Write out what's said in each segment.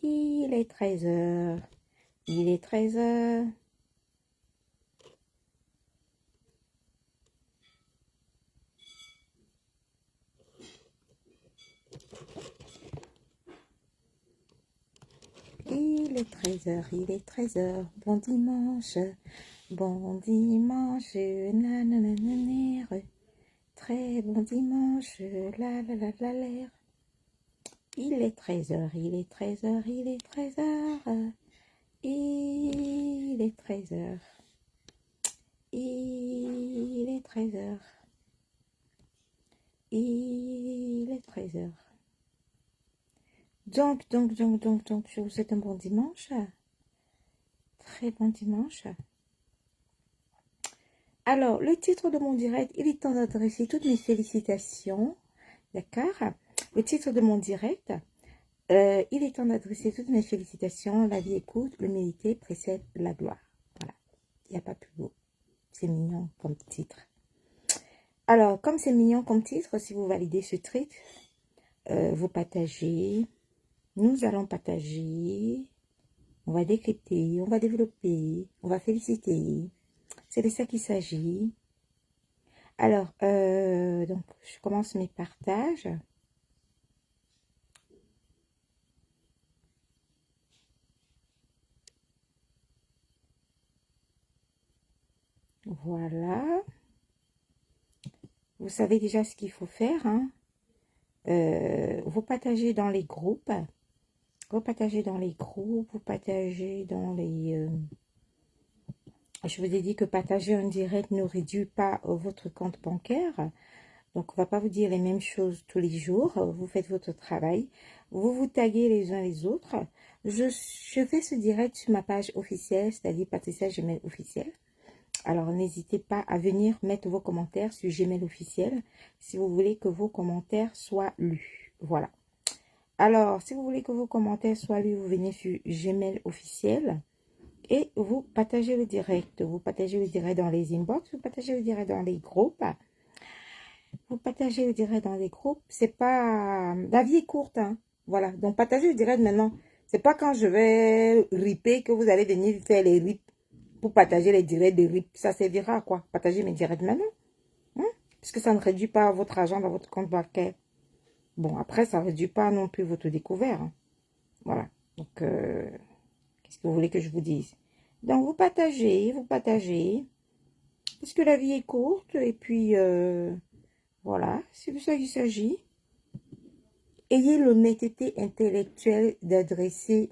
Il est 13 h. Il est 13 h. Il est 13 h. Il est 13 h. Bon dimanche. Bon dimanche. Nananananère. Très bon dimanche. La la la la l'air. Il est 13 h. Il est 13 h. Il est 13 h. Il est 13 h. Il est 13 h. Il est 13 h. Donc, je vous souhaite un bon dimanche. Très bon dimanche. Alors, le titre de mon direct, il est temps d'adresser toutes mes félicitations. D'accord? Le titre de mon direct, il est temps d'adresser toutes mes félicitations. La vie écoute, le mérité précède la gloire. Voilà. Il n'y a pas plus beau. C'est mignon comme titre. Alors, comme c'est mignon comme titre, si vous validez ce titre, vous partagez. Nous allons partager. On va décrypter, on va développer, on va féliciter. C'est de ça qu'il s'agit. Alors, donc, je commence mes partages. Voilà. Vous savez déjà ce qu'il faut faire. Hein? Vous partagez dans les groupes. Vous partagez dans les groupes. Vous partagez dans les... Je vous ai dit que partager un direct ne réduit pas votre compte bancaire. Donc, on ne va pas vous dire les mêmes choses tous les jours. Vous faites votre travail. Vous vous taguez les uns les autres. Je fais ce direct sur ma page officielle, c'est-à-dire Patricia Gmail officiel. Alors, n'hésitez pas à venir mettre vos commentaires sur Gmail officiel si vous voulez que vos commentaires soient lus. Voilà. Alors, si vous voulez que vos commentaires soient lus, vous venez sur Gmail officiel et vous partagez le direct. Vous partagez le direct dans les inbox, vous partagez le direct dans les groupes. Vous partagez le direct dans les groupes. C'est pas... La vie est courte, hein. Voilà. Donc, partagez le direct maintenant. C'est pas quand je vais ripper que vous allez venir faire les rips pour partager les directs de RIP. Ça servira à quoi? Partager mes directs maintenant. Hein? Puisque ça ne réduit pas votre argent dans votre compte bancaire. Bon, après, ça ne réduit pas non plus votre découvert. Hein. Voilà. Donc, qu'est-ce que vous voulez que je vous dise? Donc, vous partagez. Parce que la vie est courte. Et puis, voilà. C'est de ça qu'il s'agit. Ayez l'honnêteté intellectuelle d'adresser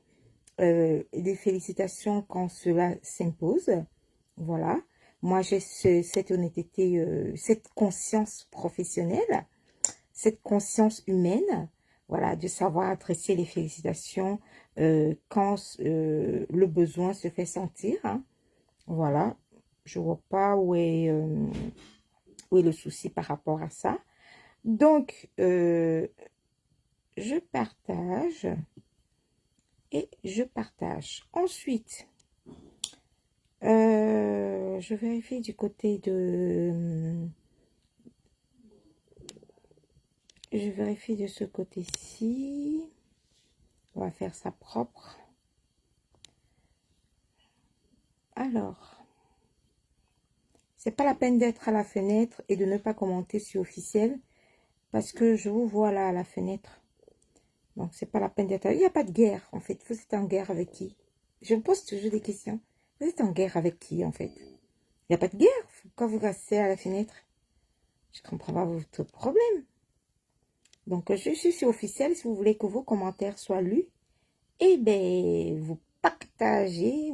des félicitations quand cela s'impose. Voilà. Moi, j'ai cette honnêteté, cette conscience professionnelle, cette conscience humaine, voilà, de savoir adresser les félicitations quand le besoin se fait sentir. Hein. Voilà. Je ne vois pas où est le souci par rapport à ça. Donc, je partage et je partage. Ensuite, je vérifie du côté de... Je vérifie de ce côté-ci. On va faire ça propre. Alors, c'est pas la peine d'être à la fenêtre et de ne pas commenter sur officiel parce que je vous vois là à la fenêtre. Donc, c'est pas la peine d'être... Il n'y a pas de guerre, en fait. Vous êtes en guerre avec qui? Je me pose toujours des questions. Vous êtes en guerre avec qui, en fait? Il n'y a pas de guerre quand vous restez à la fenêtre. Je ne comprends pas votre problème. Donc, je suis sur officiel. Si vous voulez que vos commentaires soient lus, eh bien, vous partagez.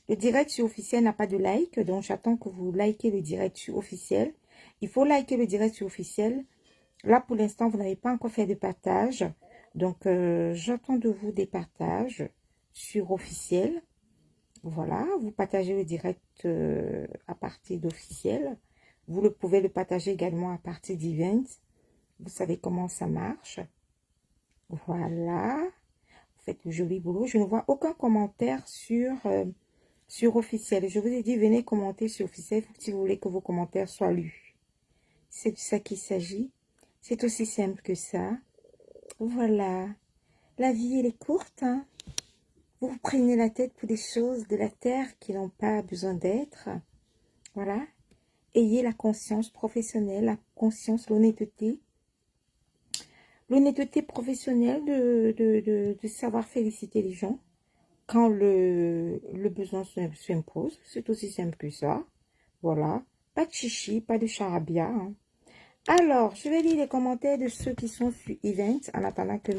Le direct sur officiel n'a pas de like, donc j'attends que vous likez le direct sur officiel. Il faut liker le direct sur officiel. Là, pour l'instant, vous n'avez pas encore fait de partage. Donc, j'attends de vous des partages sur officiel. Voilà, vous partagez le direct à partir d'officiel. Vous pouvez le partager également à partir d'event. Vous savez comment ça marche. Voilà. Vous faites le joli boulot. Je ne vois aucun commentaire sur officiel. Je vous ai dit, venez commenter sur officiel si vous voulez que vos commentaires soient lus. C'est de ça qu'il s'agit. C'est aussi simple que ça. Voilà. La vie, elle est courte, hein. Vous vous prenez la tête pour des choses de la terre qui n'ont pas besoin d'être. Voilà. Ayez la conscience professionnelle, la conscience, l'honnêteté. L'honnêteté professionnelle de savoir féliciter les gens quand le besoin s'impose. C'est aussi simple que ça. Voilà. Pas de chichi, pas de charabia, hein. Alors, je vais lire les commentaires de ceux qui sont sur Events en attendant que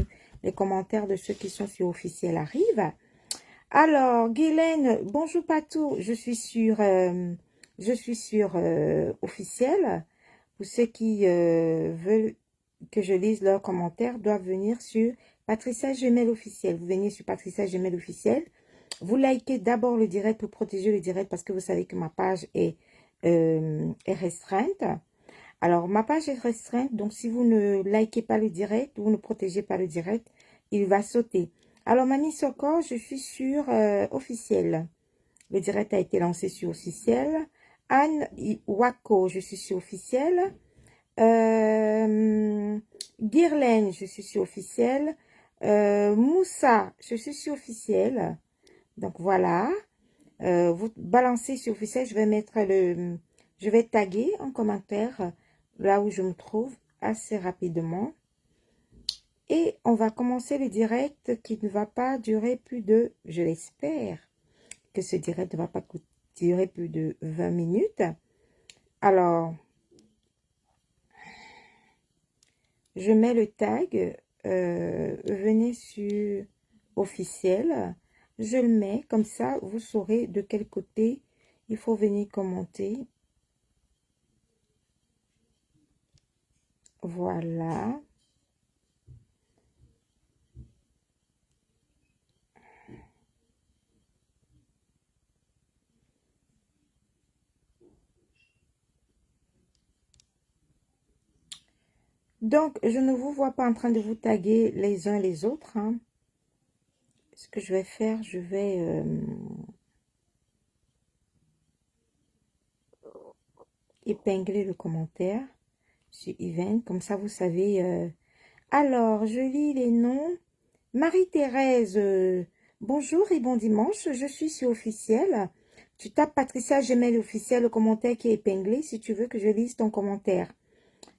les commentaires de ceux qui sont sur Officiel arrivent. Alors, Guylaine, bonjour Patou, je suis sur Officiel. Pour ceux qui veulent que je lise leurs commentaires, doivent venir sur Patricia Gemel Officiel. Vous venez sur Patricia Gemel Officiel. Vous likez d'abord le direct pour protéger le direct parce que vous savez que ma page est restreinte. Alors, ma page est restreinte, donc si vous ne likez pas le direct, vous ne protégez pas le direct, il va sauter. Alors, Mamie Soko, je suis sur Officiel. Le direct a été lancé sur Officiel. Anne Wako, je suis sur Officiel. Guirlaine, je suis sur Officiel. Moussa, je suis sur Officiel. Donc, voilà. Vous balancez sur Officiel, je vais mettre je vais taguer en commentaire là où je me trouve assez rapidement. Et on va commencer le direct qui ne va pas durer plus de, je l'espère, que ce direct ne va pas durer plus de 20 minutes. Alors, je mets le tag, venez sur Officiel. Je le mets, comme ça, vous saurez de quel côté il faut venir commenter. Voilà. Donc, je ne vous vois pas en train de vous taguer les uns les autres, hein. Ce que je vais faire, je vais épingler le commentaire sur Event. Comme ça, vous savez. Alors, je lis les noms. Marie-Thérèse, bonjour et bon dimanche. Je suis sur Officiel. Tu tapes Patricia Gemel Officiel, le commentaire qui est épinglé, si tu veux que je lise ton commentaire.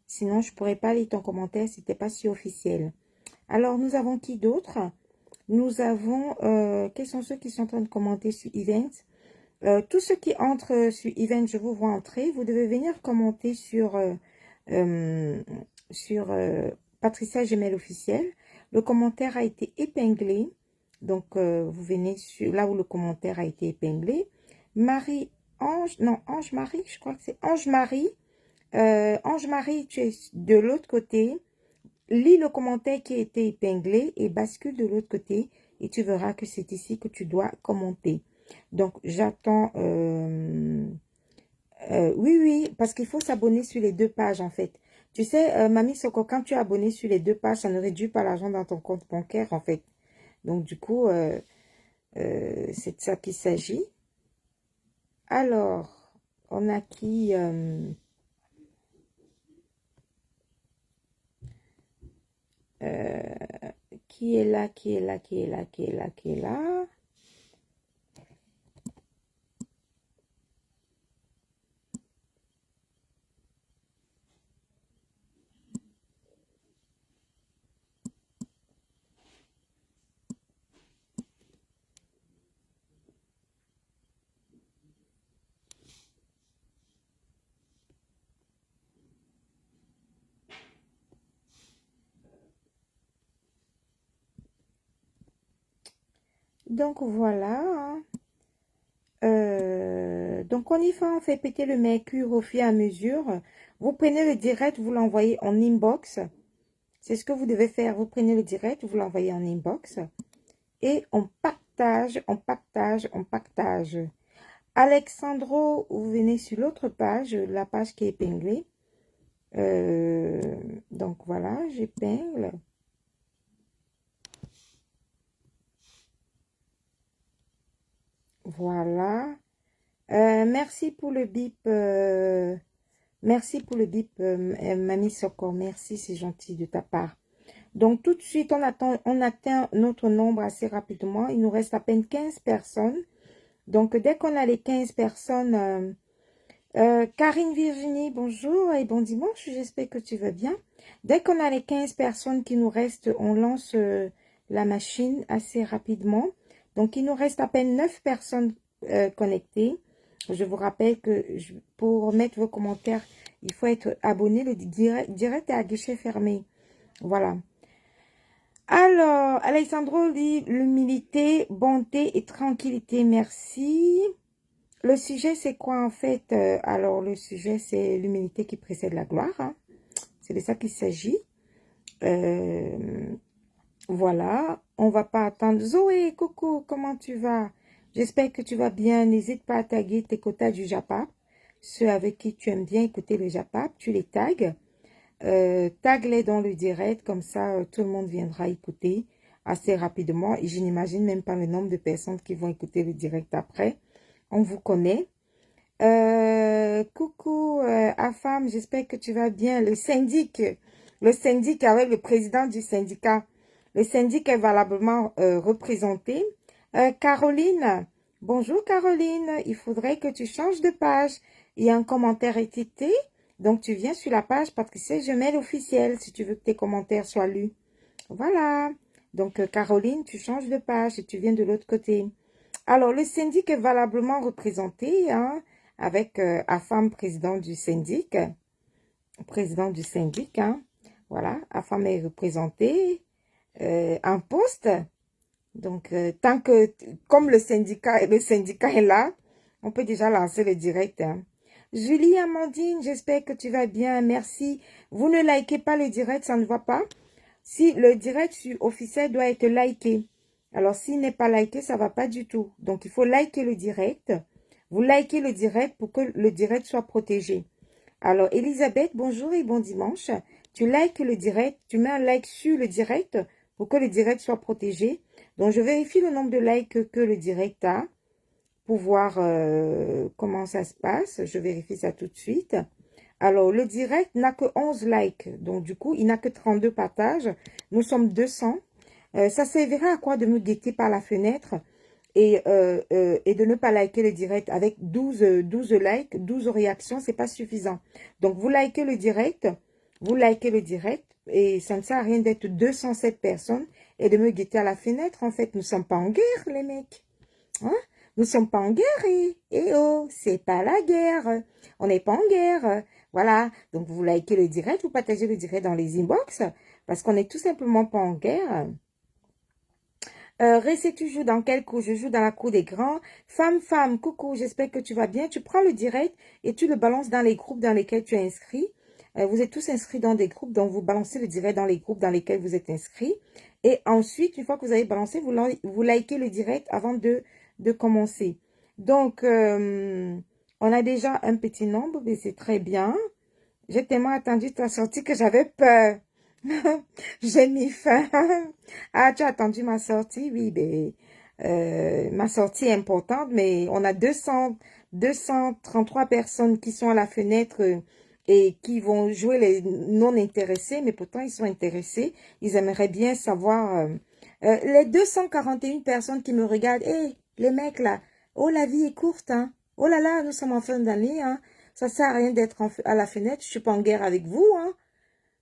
Sinon, je ne pourrais pas lire ton commentaire si tu n'es pas sur Officiel. Alors, nous avons qui d'autre? Nous avons, quels sont ceux qui sont en train de commenter sur Event? Tous ceux qui entrent sur Event, je vous vois entrer. Vous devez venir commenter sur Patricia Gemel Officiel. Le commentaire a été épinglé. Donc, vous venez sur là où le commentaire a été épinglé. Marie-Ange, non, Ange-Marie, je crois que c'est Ange-Marie. Ange-Marie, tu es de l'autre côté. Lis le commentaire qui a été épinglé et bascule de l'autre côté. Et tu verras que c'est ici que tu dois commenter. Donc, j'attends... oui, parce qu'il faut s'abonner sur les deux pages, en fait. Tu sais, Mamie Soko, quand tu es abonné sur les deux pages, ça ne réduit pas l'argent dans ton compte bancaire, en fait. Donc, du coup, c'est de ça qu'il s'agit. Alors, on a qui... qui est là, qui est là, qui est là, qui est là, qui est là. Donc, voilà, hein. Donc, on y va, on fait péter le mercure au fur et à mesure. Vous prenez le direct, vous l'envoyez en inbox. C'est ce que vous devez faire. Vous prenez le direct, vous l'envoyez en inbox. Et on partage, on partage, on partage. Alexandro, vous venez sur l'autre page, la page qui est épinglée. Donc, voilà, j'épingle. Voilà. Merci pour le bip. Merci pour le bip, Mamie Soko. Merci, c'est gentil de ta part. Donc, tout de suite, on atteint notre nombre assez rapidement. Il nous reste à peine 15 personnes. Donc, dès qu'on a les 15 personnes, Karine Virginie, bonjour et bon dimanche, j'espère que tu vas bien. Dès qu'on a les 15 personnes qui nous restent, on lance la machine assez rapidement. Donc, il nous reste à peine 9 personnes connectées. Je vous rappelle que pour mettre vos commentaires, il faut être abonné. Le direct est à guichet fermé. Voilà. Alors, Alessandro dit l'humilité, bonté et tranquillité. Merci. Le sujet, c'est quoi en fait? Alors, le sujet, c'est l'humilité qui précède la gloire. Hein. C'est de ça qu'il s'agit. Voilà. On va pas attendre. Zoé, coucou, comment tu vas? J'espère que tu vas bien. N'hésite pas à taguer tes quotas du Japap. Ceux avec qui tu aimes bien écouter le Japap, tu les tags. Tag-les dans le direct, comme ça, tout le monde viendra écouter assez rapidement. Et je n'imagine même pas le nombre de personnes qui vont écouter le direct après. On vous connaît. Coucou Afam, j'espère que tu vas bien. Le syndic avec le président du syndicat. Le syndic est valablement représenté. Caroline, bonjour Caroline, il faudrait que tu changes de page. Il y a un commentaire étiqueté, donc tu viens sur la page Patricia Gemelle officielle si tu veux que tes commentaires soient lus. Voilà, donc Caroline, tu changes de page et tu viens de l'autre côté. Alors, le syndic est valablement représenté, hein, avec Afam, président du syndic. Hein. Voilà, Afam est représenté en poste. Donc, tant que, comme le syndicat est là, on peut déjà lancer le direct. Hein. Julie Amandine, j'espère que tu vas bien. Merci. Vous ne likez pas le direct, ça ne va pas. Si le direct officiel doit être liké. Alors, s'il n'est pas liké, ça ne va pas du tout. Donc, il faut liker le direct. Vous likez le direct pour que le direct soit protégé. Alors, Elisabeth, bonjour et bon dimanche. Tu likes le direct, tu mets un like sur le direct pour que le direct soit protégé. Donc, je vérifie le nombre de likes que le direct a pour voir comment ça se passe. Je vérifie ça tout de suite. Alors, le direct n'a que 11 likes. Donc, du coup, il n'a que 32 partages. Nous sommes 200. Ça servira à quoi de me guetter par la fenêtre et de ne pas liker le direct avec 12 likes, 12 réactions, c'est pas suffisant. Donc, vous likez le direct et ça ne sert à rien d'être 207 personnes et de me guetter à la fenêtre. En fait, nous ne sommes pas en guerre, les mecs. Hein? Nous ne sommes pas en guerre et oh, c'est pas la guerre. On n'est pas en guerre. Voilà. Donc, vous likez le direct, vous partagez le direct dans les inbox parce qu'on n'est tout simplement pas en guerre. Récé, tu joues dans quelle cour? Je joue dans la cour des grands. Femme, coucou, j'espère que tu vas bien. Tu prends le direct et tu le balances dans les groupes dans lesquels tu es inscrit. Vous êtes tous inscrits dans des groupes, donc vous balancez le direct dans les groupes dans lesquels vous êtes inscrits. Et ensuite, une fois que vous avez balancé, vous likez le direct avant de commencer. Donc, on a déjà un petit nombre, mais c'est très bien. J'ai tellement attendu ta sortie que j'avais peur. J'ai mis fin. Ah, tu as attendu ma sortie? Oui, ben, ma sortie est importante, mais on a 233 personnes qui sont à la fenêtre et qui vont jouer les non intéressés, mais pourtant ils sont intéressés. Ils aimeraient bien savoir. Les 241 personnes qui me regardent, hé, les mecs là, oh, la vie est courte, hein. Oh là là, nous sommes en fin d'année, hein. Ça sert à rien d'être à la fenêtre, je suis pas en guerre avec vous, hein.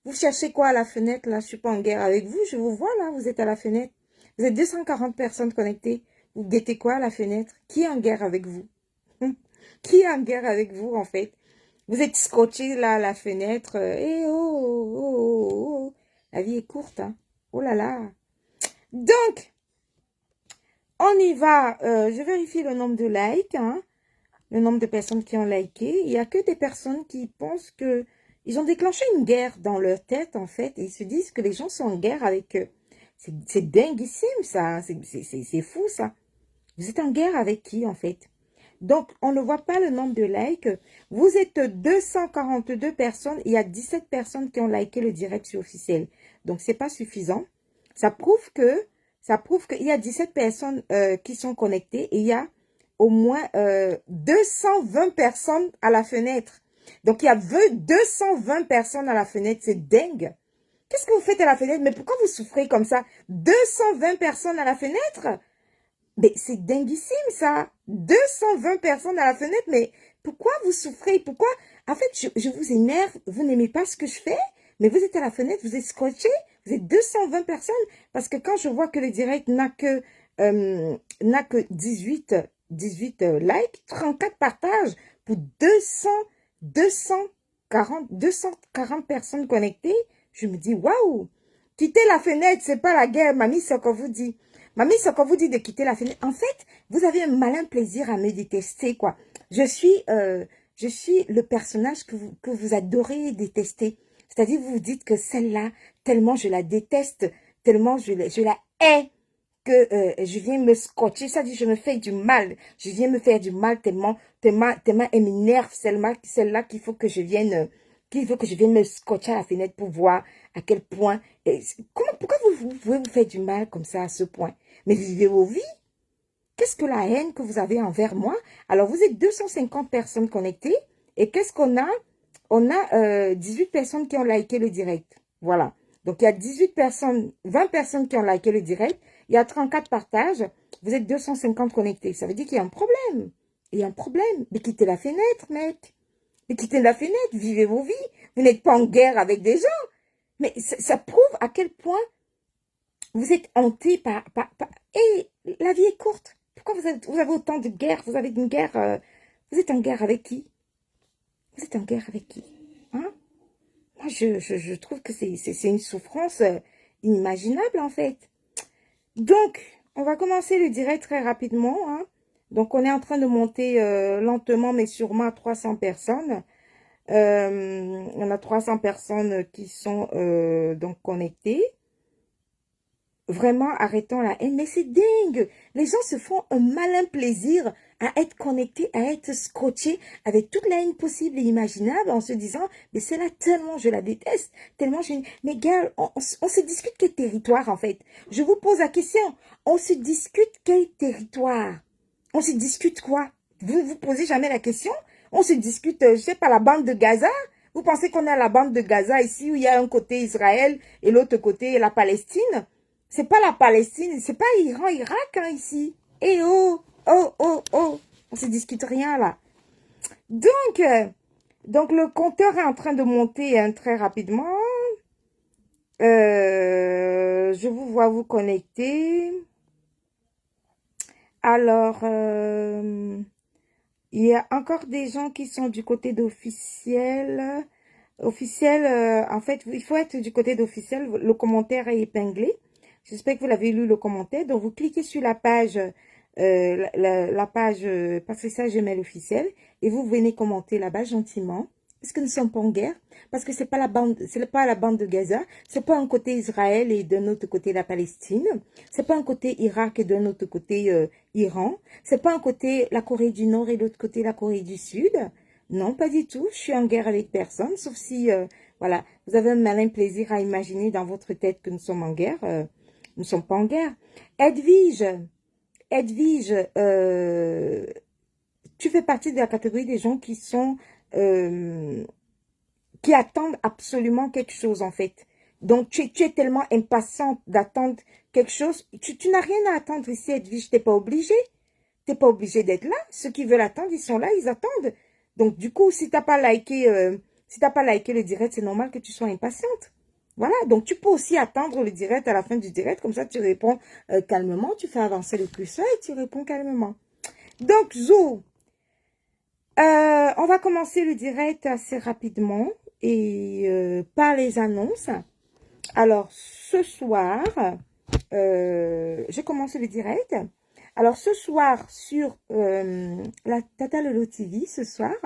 Vous cherchez quoi à la fenêtre, là? Je suis pas en guerre avec vous, je vous vois, là, vous êtes à la fenêtre. Vous êtes 240 personnes connectées. Vous guettez quoi à la fenêtre? Qui est en guerre avec vous? Qui est en guerre avec vous, en fait? Vous êtes scotché, là, à la fenêtre. Eh oh. La vie est courte, hein. Oh là là. Donc, on y va. Je vérifie le nombre de likes, hein. Le nombre de personnes qui ont liké. Il n'y a que des personnes qui pensent que ils ont déclenché une guerre dans leur tête, en fait, et ils se disent que les gens sont en guerre avec eux. C'est dinguissime, ça. C'est fou, ça. Vous êtes en guerre avec qui, en fait? Donc, on ne voit pas le nombre de likes. Vous êtes 242 personnes. Il y a 17 personnes qui ont liké le direct sur officiel. Donc, c'est pas suffisant. Ça prouve qu'il y a 17 personnes qui sont connectées et il y a au moins 220 personnes à la fenêtre. Donc, il y a 220 personnes à la fenêtre. C'est dingue. Qu'est-ce que vous faites à la fenêtre? Mais pourquoi vous souffrez comme ça? 220 personnes à la fenêtre? Mais c'est dinguissime, ça. 220 personnes à la fenêtre, mais pourquoi vous souffrez? Pourquoi? En fait, je vous énerve. Vous n'aimez pas ce que je fais, mais vous êtes à la fenêtre, vous êtes scotché. Vous êtes 220 personnes. Parce que quand je vois que le direct n'a que 18 likes, 34 partages pour 240 personnes connectées, je me dis, waouh! Quittez la fenêtre, c'est pas la guerre, mamie, c'est ce qu'on vous dit. Mamie, c'est qu'on vous dit de quitter la fenêtre. En fait, vous avez un malin plaisir à me détester, quoi. Je suis le personnage que vous adorez détester. C'est-à-dire, vous vous dites que celle-là, tellement je la déteste, tellement je la hais, que je viens me scotcher. Ça dit, je me fais du mal. Je viens me faire du mal tellement elle m'énerve, celle-là qu'il faut que je vienne me scotcher à la fenêtre pour voir à quel point. Pourquoi vous pouvez vous faire du mal comme ça à ce point? Mais vivez vos vies. Qu'est-ce que la haine que vous avez envers moi? Alors, vous êtes 250 personnes connectées. Et qu'est-ce qu'on a? On a 18 personnes qui ont liké le direct. Voilà. Donc, il y a 18 personnes, 20 personnes qui ont liké le direct. Il y a 34 partages. Vous êtes 250 connectés. Ça veut dire qu'il y a un problème. Il y a un problème. Mais quittez la fenêtre, mec. Mais quittez la fenêtre. Vivez vos vies. Vous n'êtes pas en guerre avec des gens. Mais ça prouve à quel point vous êtes hanté Et la vie est courte. Pourquoi vous avez autant de guerres? Vous avez une guerre... vous êtes en guerre avec qui? Vous êtes en guerre avec qui? Hein? Moi, je trouve que c'est une souffrance inimaginable, en fait. Donc, on va commencer le direct très rapidement. Hein? Donc, on est en train de monter lentement, mais sûrement à 300 personnes. On a 300 personnes qui sont donc connectées. Vraiment, arrêtons la haine. Mais c'est dingue. Les gens se font un malin plaisir à être connectés, à être scotchés avec toute la haine possible et imaginable en se disant, mais c'est là tellement je la déteste, tellement je... Mais gars, on se discute quel territoire en fait. Je vous pose la question. On se discute quel territoire? On se discute quoi? Vous vous posez jamais la question? On se discute, je sais pas, la bande de Gaza? Vous pensez qu'on est à la bande de Gaza ici où il y a un côté Israël et l'autre côté la Palestine? C'est pas la Palestine, c'est pas Iran, Irak, hein, ici. Eh oh, oh, oh, oh. On se discute rien, là. Donc le compteur est en train de monter hein, très rapidement. Je vous vois vous connecter. Alors, il y a encore des gens qui sont du côté d'officiel. Officiel, en fait, il faut être du côté d'officiel. Le commentaire est épinglé. J'espère que vous l'avez lu le commentaire. Donc, vous cliquez sur la page, la page Patricia Gmail officielle et vous venez commenter là-bas gentiment. Parce que nous ne sommes pas en guerre. Parce que c'est pas la bande de Gaza. C'est pas un côté Israël et d'un autre côté la Palestine. C'est pas un côté Irak et d'un autre côté Iran. C'est pas un côté la Corée du Nord et l'autre côté la Corée du Sud. Non, pas du tout. Je suis en guerre avec personne. Sauf si, voilà, vous avez un malin plaisir à imaginer dans votre tête que nous sommes en guerre. Nous ne sommes pas en guerre. Edwige, tu fais partie de la catégorie des gens qui sont, qui attendent absolument quelque chose en fait. Donc tu es tellement impatiente d'attendre quelque chose. Tu n'as rien à attendre ici, Edwige. T'es pas obligé. T'es pas obligé d'être là. Ceux qui veulent attendre, ils sont là, ils attendent. Donc du coup, si t'as pas liké, le direct, c'est normal que tu sois impatiente. Voilà, donc tu peux aussi attendre le direct à la fin du direct, comme ça tu réponds calmement, tu fais avancer le curseur et tu réponds calmement. Donc, Zo, on va commencer le direct assez rapidement et par les annonces. Alors, ce soir, je commence le direct. Alors, ce soir, sur la Tata Lolo TV, ce soir,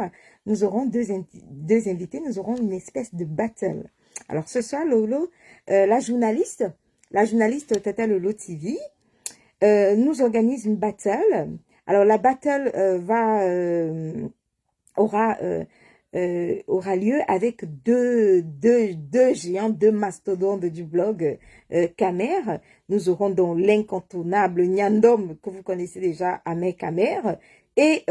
nous aurons deux invités. Nous aurons une espèce de battle. Alors, ce soir, Lolo, la journaliste Tata Lolo TV, nous organise une battle. Alors, la battle aura lieu avec deux géants, deux mastodontes du blog Kamer. Nous aurons donc l'incontournable Nyandom, que vous connaissez déjà, Ahmed Kamer. Et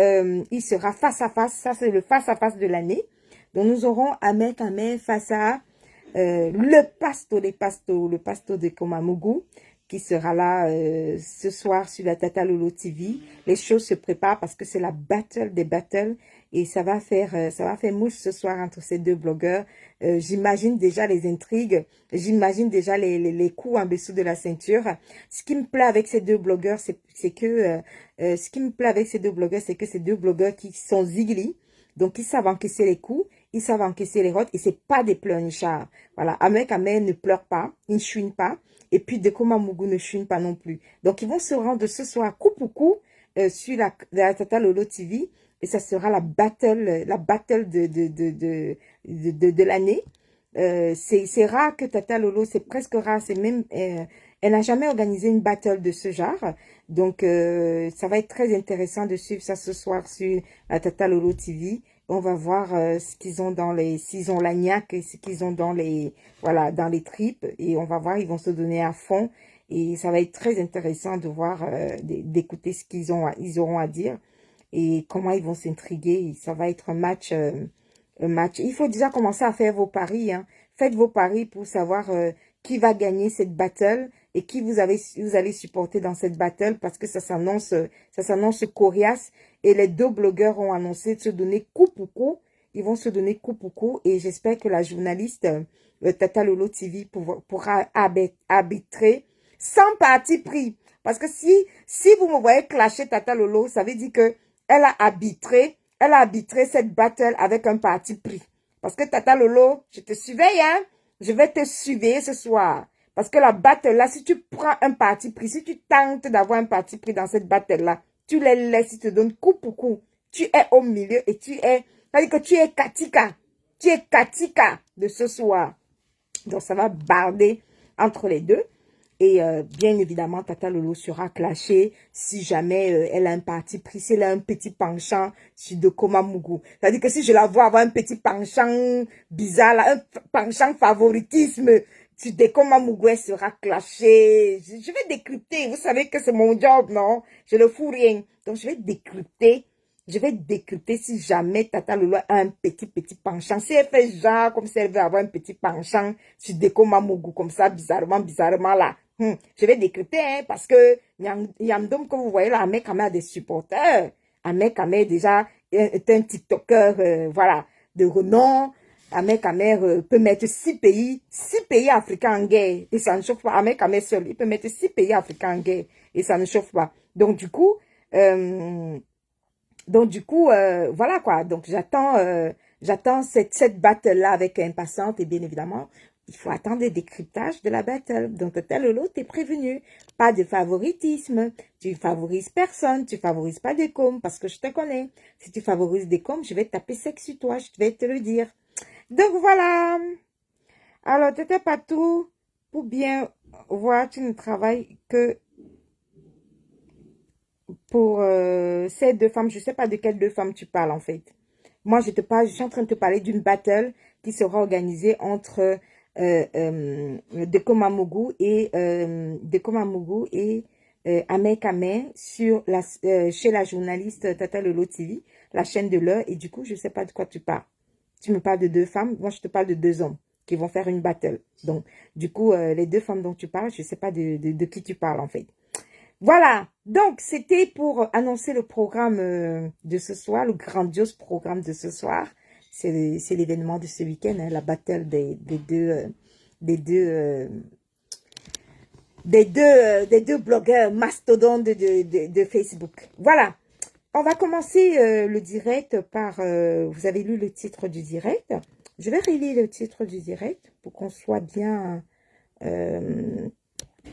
il sera face à face, ça c'est le face à face de l'année. Donc nous aurons Ahmed Kamer face à le pasto de Komamugu, qui sera là ce soir sur la Tata Lolo TV. Les choses se préparent parce que c'est la battle des battles et ça va faire mouche ce soir entre ces deux blogueurs. J'imagine déjà les intrigues, j'imagine déjà les coups en dessous de la ceinture. Ce qui me plaît avec ces deux blogueurs, c'est que ces deux blogueurs qui sont zigli, donc ils savent encaisser les coups, ils savent encaisser les rotes et c'est pas des pleurnichards. Voilà, Ahmed Ahmed ne pleure pas, il ne chouine pas. Et puis Dekoma Mugu ne chouine pas non plus. Donc ils vont se rendre ce soir coup pour coup sur la Tata Lolo TV. Et ça sera la battle de l'année. C'est rare que Tata Lolo, c'est presque rare. C'est même, elle n'a jamais organisé une battle de ce genre. Donc ça va être très intéressant de suivre ça ce soir sur la Tata Lolo TV. On va voir ce qu'ils ont dans les, s'ils ont la niaque et ce qu'ils ont dans les, voilà, dans les tripes. Et on va voir, ils vont se donner à fond. Et ça va être très intéressant de voir, d'écouter ce qu'ils ont, ils auront à dire et comment ils vont s'intriguer. Ça va être un match, un match. Il faut déjà commencer à faire vos paris, hein. Faites vos paris pour savoir qui va gagner cette battle et qui vous allez supporter dans cette battle parce que ça s'annonce coriace. Et les deux blogueurs ont annoncé de se donner coup pour coup. Ils vont se donner coup pour coup. Et j'espère que la journaliste Tata Lolo TV pourra arbitrer sans parti pris. Parce que si vous me voyez clasher Tata Lolo, ça veut dire que elle a arbitré cette battle avec un parti pris. Parce que Tata Lolo, je te surveille, hein. Je vais te surveiller ce soir. Parce que la battle là, si tu prends un parti pris, si tu tentes d'avoir un parti pris dans cette battle là, tu les laisses, ils te donnent coup pour coup. Tu es au milieu et c'est-à-dire que tu es Katika. Tu es Katika de ce soir. Donc ça va barder entre les deux. Et bien évidemment, Tata Lolo sera clashée si jamais elle a un parti pris, si elle a un petit penchant sur Dekoma Mugu. C'est-à-dire que si je la vois avoir un petit penchant bizarre, là, un penchant favoritisme sur Dekoma Mugu, elle sera clashée. Je vais décrypter. Vous savez que c'est mon job, non? Je ne fous rien. Donc je vais décrypter. Je vais décrypter si jamais Tata Lolo a un petit penchant. Si elle fait genre comme si elle veut avoir un petit penchant sur Dekoma Mugu, comme ça, bizarrement là. Je vais décrypter, hein, parce que Yamdom, comme vous voyez là, Ahmed Ahmed a des supporters. Ahmed Ahmed déjà est un TikToker, voilà, de renom. Ahmed Ahmed peut mettre 6 pays africains en guerre et ça ne chauffe pas. Ahmed Ahmed seul, il peut mettre 6 pays africains en guerre et ça ne chauffe pas. Donc du coup, voilà quoi. Donc j'attends cette battle là avec impatience et bien évidemment. Il faut attendre le décryptage de la battle. Donc, Tata Lolo, t'es prévenu. Pas de favoritisme. Tu favorises personne. Tu favorises pas des coms parce que je te connais. Si tu favorises des coms, je vais taper sec sur toi. Je vais te le dire. Donc, voilà. Alors, Tata Patou, pour bien voir, tu ne travailles que pour ces deux femmes. Je sais pas de quelles deux femmes tu parles, en fait. Moi, je suis en train de te parler d'une battle qui sera organisée entre Dekoma Mugu et Ahmed Ahmed sur chez la journaliste Tata Lolo TV, la chaîne de l'heure. Et du coup, je sais pas de quoi tu parles. Tu me parles de deux femmes, moi je te parle de deux hommes qui vont faire une battle. Donc, du coup, les deux femmes dont tu parles, je sais pas de qui tu parles en fait. Voilà, donc c'était pour annoncer le programme de ce soir, le grandiose programme de ce soir. C'est l'événement de ce week-end, hein, la battle des deux blogueurs mastodontes de Facebook. Voilà, on va commencer le direct par, vous avez lu le titre du direct. Je vais relire le titre du direct pour qu'on soit bien...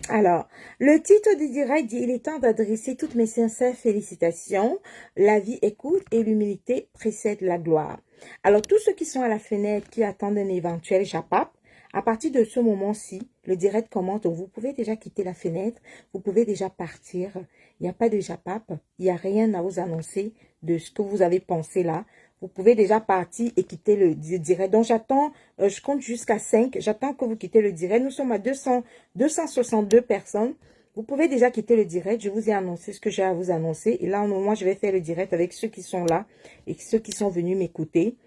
Alors, le titre du direct dit « Il est temps d'adresser toutes mes sincères félicitations. La vie écoute et l'humilité précède la gloire. » Alors, tous ceux qui sont à la fenêtre, qui attendent un éventuel japap, à partir de ce moment-ci, le direct commence. Donc, vous pouvez déjà quitter la fenêtre. Vous pouvez déjà partir. Il n'y a pas de japap. Il n'y a rien à vous annoncer de ce que vous avez pensé là. Vous pouvez déjà partir et quitter le direct. Donc, j'attends, je compte jusqu'à 5. J'attends que vous quittez le direct. Nous sommes à 262 personnes. Vous pouvez déjà quitter le direct. Je vous ai annoncé ce que j'ai à vous annoncer. Et là, au moment, je vais faire le direct avec ceux qui sont là et ceux qui sont venus m'écouter.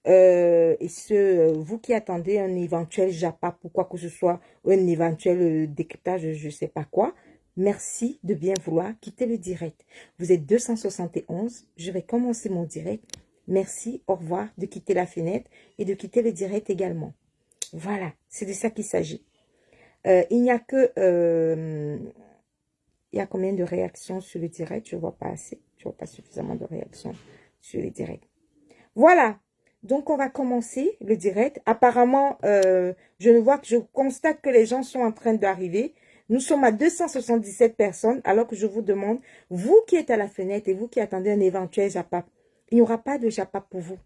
Vous qui attendez un éventuel JAPAP ou quoi que ce soit, ou un éventuel décryptage, je ne sais pas quoi, merci de bien vouloir quitter le direct. Vous êtes 271, je vais commencer mon direct. Merci, au revoir, de quitter la fenêtre et de quitter le direct également. Voilà, c'est de ça qu'il s'agit. Il n'y a que... il y a combien de réactions sur le direct? Je ne vois pas assez. Je ne vois pas suffisamment de réactions sur le direct. Voilà. Donc, on va commencer le direct. Apparemment, je constate que les gens sont en train d'arriver. Nous sommes à 277 personnes, alors que je vous demande, vous qui êtes à la fenêtre et vous qui attendez un éventuel JAPAP, il n'y aura pas de JAPAP pour vous.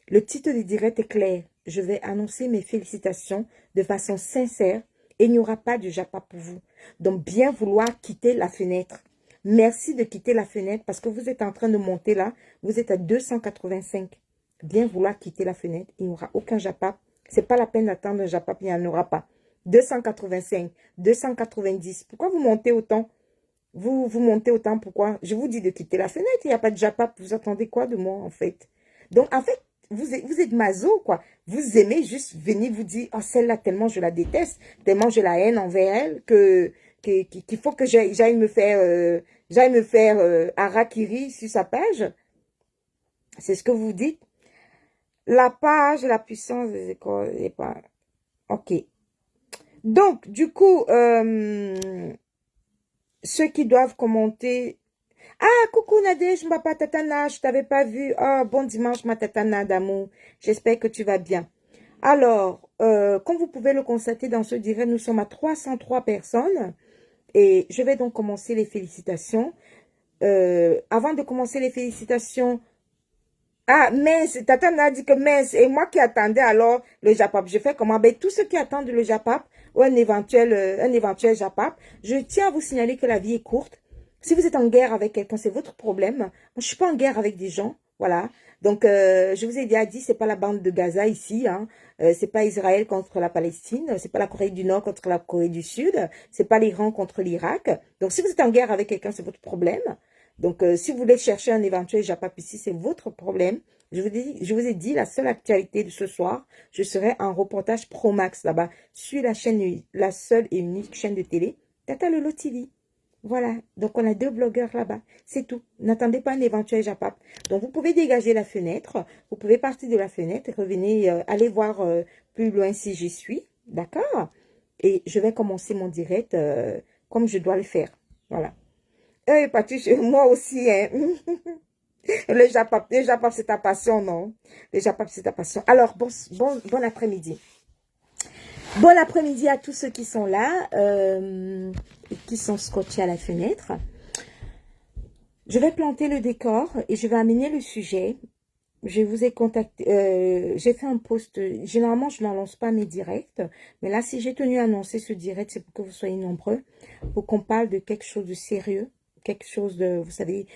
Le titre du direct est clair. Je vais annoncer mes félicitations de façon sincère et il n'y aura pas de JAPAP pour vous. Donc, bien vouloir quitter la fenêtre. Merci de quitter la fenêtre parce que vous êtes en train de monter là. Vous êtes à 285. Bien vouloir quitter la fenêtre. Il n'y aura aucun JAPAP. Ce n'est pas la peine d'attendre un JAPAP. Il n'y en aura pas. 285, 290. Pourquoi vous montez autant? Vous montez autant, pourquoi? Je vous dis de quitter la fenêtre. Il n'y a pas de JAPAP. Vous attendez quoi de moi, en fait? Donc, en fait, vous êtes maso, quoi. Vous aimez juste venir vous dire, oh, celle-là, tellement je la déteste, tellement je la haine envers elle, qu'il faut que j'aille me faire harakiri sur sa page. C'est ce que vous dites. La page, la puissance des écoles, n'est pas... Ok. Donc, du coup, ceux qui doivent commenter... Ah, coucou Nadège, ma patatana, je t'avais pas vu. Oh, bon dimanche, ma tatana d'amour. J'espère que tu vas bien. Alors, comme vous pouvez le constater dans ce direct, nous sommes à 303 personnes. Et je vais donc commencer les félicitations. Avant de commencer les félicitations, ah, mince, Tatana a dit que mince, et moi qui attendais alors le JAPAP, je fais comment? Ben, tous ceux qui attendent le JAPAP ou un éventuel JAPAP, je tiens à vous signaler que la vie est courte. Si vous êtes en guerre avec quelqu'un, c'est votre problème. Moi, je suis pas en guerre avec des gens, voilà. Donc, je vous ai déjà dit, c'est pas la bande de Gaza ici, hein. C'est pas Israël contre la Palestine, c'est pas la Corée du Nord contre la Corée du Sud, c'est pas l'Iran contre l'Irak. Donc, si vous êtes en guerre avec quelqu'un, c'est votre problème. Donc, si vous voulez chercher un éventuel JAPAP ici, c'est votre problème. Je vous ai dit, la seule actualité de ce soir, je serai en reportage Pro Max là-bas, sur la chaîne, la seule et unique chaîne de télé, Tata Lolo TV. Voilà, donc on a 2 blogueurs là-bas, c'est tout. N'attendez pas un éventuel JAPAP. Donc, vous pouvez dégager la fenêtre, vous pouvez partir de la fenêtre et revenir, aller voir plus loin si j'y suis, d'accord? Et je vais commencer mon direct comme je dois le faire, voilà. Patrice, moi aussi, hein. Le Japap, c'est ta passion, non? Le Japap, c'est ta passion. Alors, bon après-midi. Bon après-midi à tous ceux qui sont là, et qui sont scotchés à la fenêtre. Je vais planter le décor et je vais amener le sujet. Je vous ai contacté, j'ai fait un post, généralement je n'annonce pas mes directs, mais là si j'ai tenu à annoncer ce direct, c'est pour que vous soyez nombreux, pour qu'on parle de quelque chose de sérieux, quelque chose de, vous savez,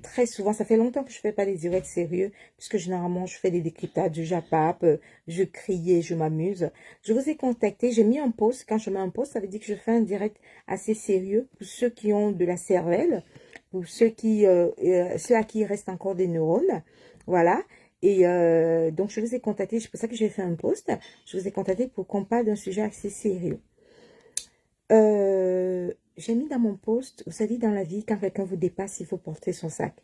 très souvent, ça fait longtemps que je fais pas des directs sérieux, puisque généralement je fais des décryptages du JAPAP, je crie et je m'amuse. Je vous ai contacté, j'ai mis un post, quand je mets un post, ça veut dire que je fais un direct assez sérieux, pour ceux qui ont de la cervelle, pour ceux à qui il reste encore des neurones. Voilà. Et donc, je vous ai contacté, c'est pour ça que j'ai fait un post. Je vous ai contacté pour qu'on parle d'un sujet assez sérieux. J'ai mis dans mon post, vous savez, dans la vie, quand quelqu'un vous dépasse, il faut porter son sac.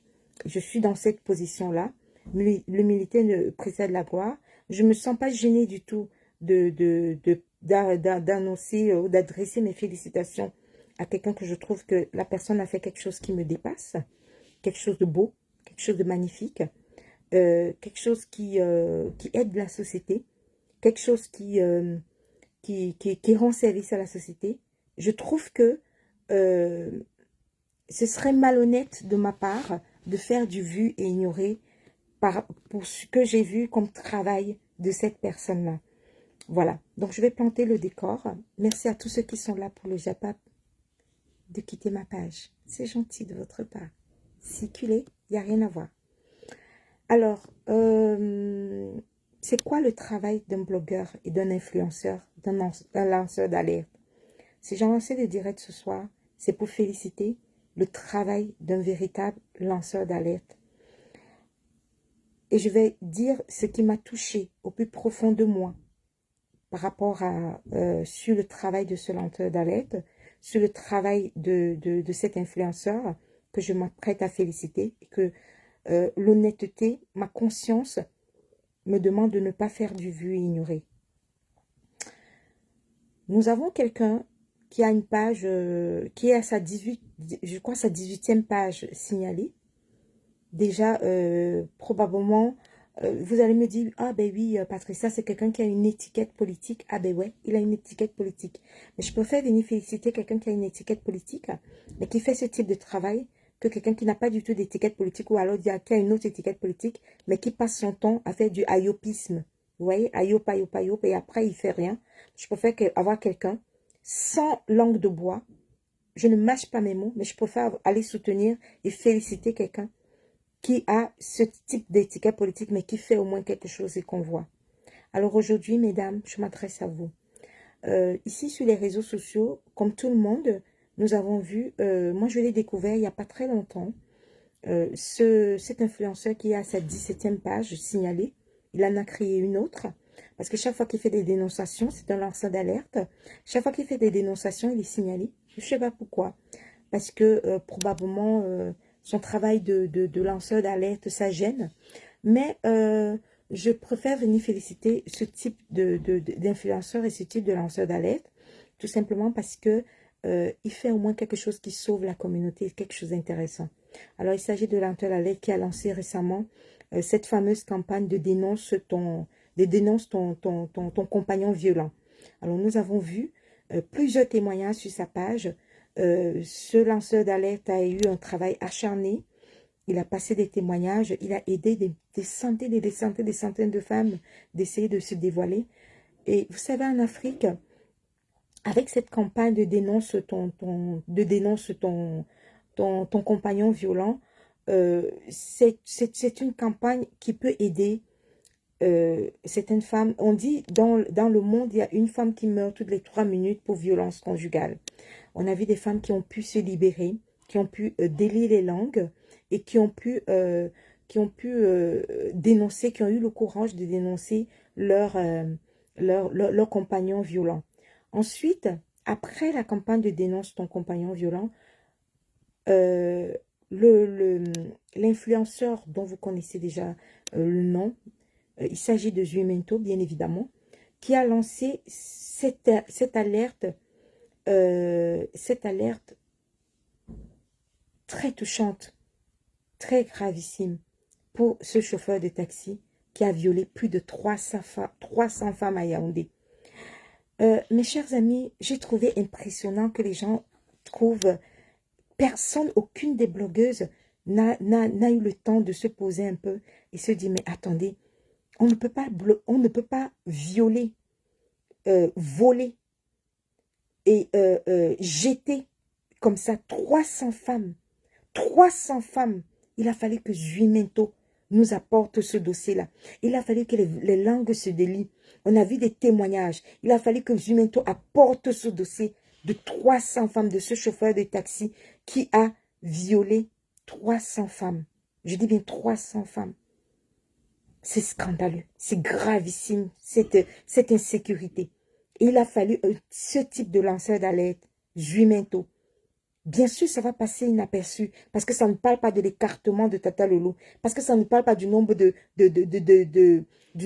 Je suis dans cette position-là. L'humilité ne précède la gloire. Je ne me sens pas gênée du tout d'annoncer ou d'adresser mes félicitations à quelqu'un que je trouve que la personne a fait quelque chose qui me dépasse, quelque chose de beau, quelque chose de magnifique. Quelque chose qui aide la société, quelque chose qui rend service à la société, je trouve que ce serait malhonnête de ma part de faire du vu et ignorer pour ce que j'ai vu comme travail de cette personne-là. Voilà, donc je vais planter le décor. Merci à tous ceux qui sont là pour le JAPAP de quitter ma page. C'est gentil de votre part. Circulez, il n'y a rien à voir. Alors, c'est quoi le travail d'un blogueur et d'un influenceur, d'un lanceur d'alerte? Si j'ai lancé le direct ce soir, c'est pour féliciter le travail d'un véritable lanceur d'alerte. et je vais dire ce qui m'a touché au plus profond de moi par rapport à sur le travail de ce lanceur d'alerte, sur le travail de cet influenceur que je m'apprête à féliciter et que l'honnêteté, ma conscience me demande de ne pas faire du vu et ignorer. Nous avons quelqu'un qui a une page, qui est à sa 18, je crois sa 18e page signalée. Déjà, probablement, vous allez me dire, ah ben oui, Patricia, c'est quelqu'un qui a une étiquette politique. Ah ben ouais, il a une étiquette politique. Mais je préfère venir féliciter quelqu'un qui a une étiquette politique, mais qui fait ce type de travail, que quelqu'un qui n'a pas du tout d'étiquette politique, ou alors qui a une autre étiquette politique, mais qui passe son temps à faire du ayopisme. Vous voyez, ayop, ayop, ayop, et après il fait rien. Je préfère avoir quelqu'un sans langue de bois. Je ne mâche pas mes mots, mais je préfère aller soutenir et féliciter quelqu'un qui a ce type d'étiquette politique, mais qui fait au moins quelque chose et qu'on voit. Alors aujourd'hui, mesdames, je m'adresse à vous. Ici, sur les réseaux sociaux, comme tout le monde, nous avons vu, moi je l'ai découvert il n'y a pas très longtemps, cet influenceur qui a sa 17e page signalée, il en a créé une autre, parce que chaque fois qu'il fait des dénonciations, c'est un lanceur d'alerte, chaque fois qu'il fait des dénonciations, il est signalé. Je ne sais pas pourquoi, parce que probablement son travail de lanceur d'alerte, ça gêne, mais je préfère venir féliciter ce type d'influenceur et ce type de lanceur d'alerte, tout simplement parce que il fait au moins quelque chose qui sauve la communauté, quelque chose d'intéressant. Alors, il s'agit de lanceur d'alerte qui a lancé récemment cette fameuse campagne de dénonce ton compagnon violent. Alors, nous avons vu plusieurs témoignages sur sa page. Ce lanceur d'alerte a eu un travail acharné. Il a passé des témoignages, il a aidé des centaines et des centaines, des centaines de femmes d'essayer de se dévoiler. Et vous savez, en Afrique, avec cette campagne de dénonce ton compagnon violent, c'est une campagne qui peut aider certaines femmes. On dit dans le monde, il y a une femme qui meurt toutes les 3 minutes pour violence conjugale. On a vu des femmes qui ont pu se libérer, qui ont pu délier les langues et qui ont pu dénoncer, qui ont eu le courage de dénoncer leur compagnon violent. Ensuite, après la campagne de dénonce ton compagnon violent, l'influenceur dont vous connaissez déjà le nom, il s'agit de Zuimento, bien évidemment, qui a lancé cette alerte très touchante, très gravissime pour ce chauffeur de taxi qui a violé plus de 300 femmes à Yaoundé. Mes chers amis, j'ai trouvé impressionnant que les gens trouvent... Personne, aucune des blogueuses n'a eu le temps de se poser un peu et se dire, mais attendez, on ne peut pas violer, voler et jeter comme ça 300 femmes. 300 femmes. Il a fallu que Zuimento nous apporte ce dossier-là. Il a fallu que les langues se délient. On a vu des témoignages. Il a fallu que Zuimento apporte ce dossier de 300 femmes, de ce chauffeur de taxi qui a violé 300 femmes. Je dis bien 300 femmes. C'est scandaleux, c'est gravissime, cette insécurité. Et il a fallu ce type de lanceur d'alerte, Zuimento. Bien sûr, ça va passer inaperçu, parce que ça ne parle pas de l'écartement de Tata Lolo, parce que ça ne parle pas du nombre du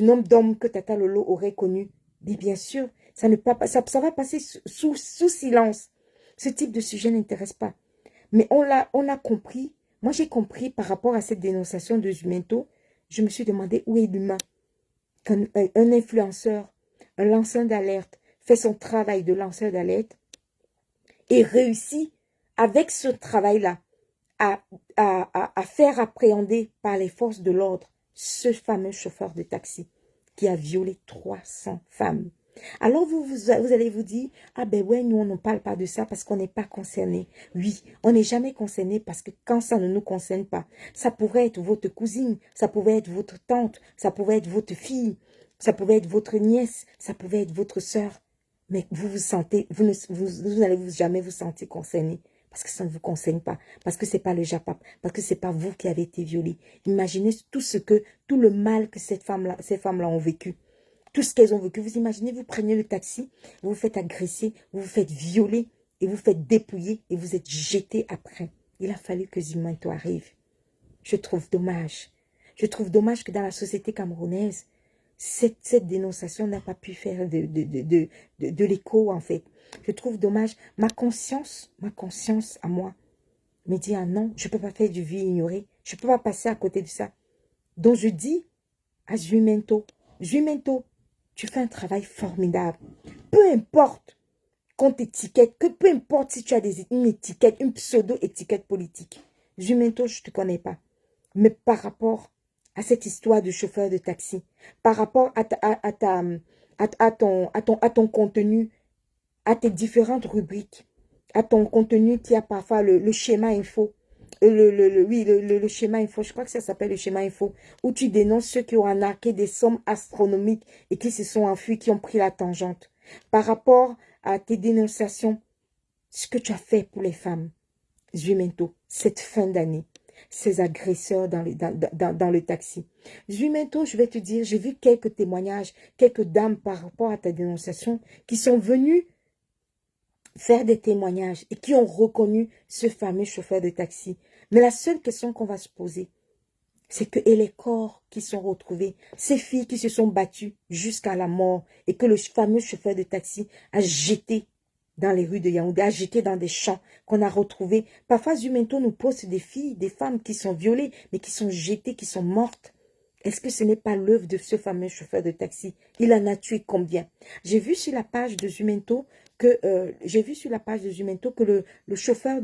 nombre d'hommes que Tata Lolo aurait connu. Mais bien sûr, ça va passer sous silence. Ce type de sujet n'intéresse pas. Mais on a compris. Moi, j'ai compris par rapport à cette dénonciation de Zuimento. Je me suis demandé où est l'humain. Quand un influenceur, un lanceur d'alerte, fait son travail de lanceur d'alerte et réussit avec ce travail-là à faire appréhender par les forces de l'ordre ce fameux chauffeur de taxi qui a violé 300 femmes. Alors vous allez vous dire, ah ben ouais, nous on ne parle pas de ça parce qu'on n'est pas concerné. Oui, on n'est jamais concerné parce que quand ça ne nous concerne pas, ça pourrait être votre cousine, ça pouvait être votre tante, ça pouvait être votre fille, ça pouvait être votre nièce, ça pouvait être votre soeur. Mais vous n'allez jamais vous sentir concerné parce que ça ne vous concerne pas, parce que c'est pas le Japon, parce que c'est pas vous qui avez été violé. Imaginez tout le mal que ces femmes-là ont vécu. Tout ce qu'elles ont vécu. Vous imaginez, vous prenez le taxi, vous vous faites agresser, vous vous faites violer, et vous faites dépouiller, et vous êtes jeté après. Il a fallu que Zimanto arrive. Je trouve dommage. Je trouve dommage que dans la société camerounaise, cette dénonciation n'a pas pu faire de l'écho, en fait. Je trouve dommage. Ma conscience à moi, me dit, ah non, je ne peux pas faire du vie ignoré. Je ne peux pas passer à côté de ça. Donc je dis à Zuimento, Zuimento, tu fais un travail formidable. Peu importe qu'on t'étiquette, que peu importe si tu as une étiquette, une pseudo-étiquette politique. Zuimento, je ne te connais pas. Mais par rapport à cette histoire de chauffeur de taxi, par rapport à ton contenu, à tes différentes rubriques, à ton contenu qui a parfois le schéma info, le schéma info, je crois que ça s'appelle le schéma info, où tu dénonces ceux qui ont arnaqué des sommes astronomiques et qui se sont enfuis, qui ont pris la tangente. Par rapport à tes dénonciations, ce que tu as fait pour les femmes, Zuimento, cette fin d'année, ces agresseurs dans le taxi. Zuimento, je vais te dire, j'ai vu quelques témoignages, quelques dames par rapport à ta dénonciation qui sont venues faire des témoignages et qui ont reconnu ce fameux chauffeur de taxi. Mais la seule question qu'on va se poser, c'est que et les corps qui sont retrouvés, ces filles qui se sont battues jusqu'à la mort et que le fameux chauffeur de taxi a jeté dans les rues de Yaoundé, a jeté dans des champs qu'on a retrouvés. Parfois, Zuimento nous pose des filles, des femmes qui sont violées, mais qui sont jetées, qui sont mortes. Est-ce que ce n'est pas l'œuvre de ce fameux chauffeur de taxi? Il en a tué combien? J'ai vu sur la page de Zuimento que le chauffeur